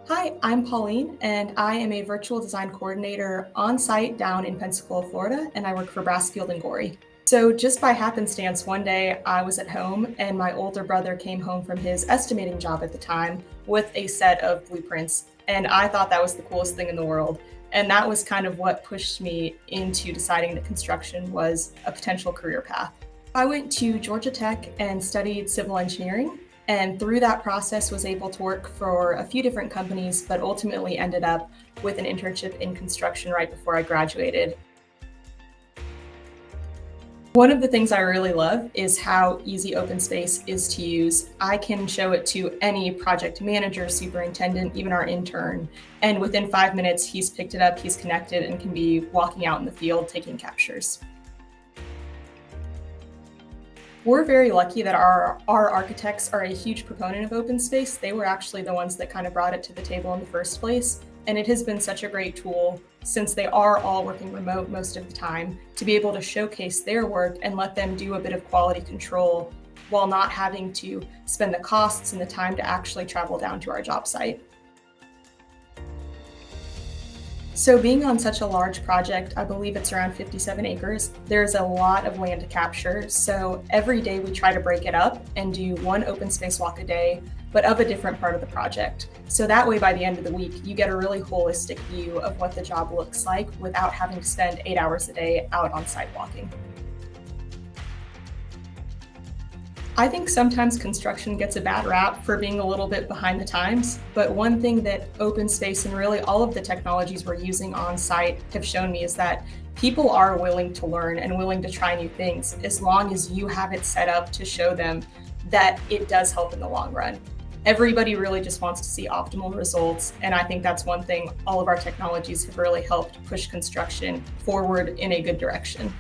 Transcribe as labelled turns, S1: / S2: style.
S1: Hi, I'm Pauline, and I am a virtual design coordinator on site down in Pensacola, Florida, and I work for Brassfield and Gorey. So, just by happenstance, one day I was at home, and my older brother came home from his estimating job at the time with a set of blueprints. And I thought that was the coolest thing in the world. And that was kind of what pushed me into deciding that construction was a potential career path. I went to Georgia Tech and studied civil engineering, and through that process was able to work for a few different companies, but ultimately ended up with an internship in construction right before I graduated. One of the things I really love is how easy OpenSpace is to use. I can show it to any project manager, superintendent, even our intern, and within 5 minutes, he's picked it up, he's connected, and can be walking out in the field taking captures. We're very lucky that our architects are a huge proponent of open space. They were actually the ones that kind of brought it to the table in the first place. And it has been such a great tool, since they are all working remote most of the time, to be able to showcase their work and let them do a bit of quality control while not having to spend the costs and the time to actually travel down to our job site. So being on such a large project, I believe it's around 57 acres, there's a lot of land to capture. So every day we try to break it up and do one open space walk a day, but of a different part of the project. So that way by the end of the week, you get a really holistic view of what the job looks like without having to spend 8 hours a day out on site walking. I think sometimes construction gets a bad rap for being a little bit behind the times, but one thing that open space and really all of the technologies we're using on site have shown me is that people are willing to learn and willing to try new things as long as you have it set up to show them that it does help in the long run. Everybody really just wants to see optimal results, and I think that's one thing all of our technologies have really helped push construction forward in a good direction.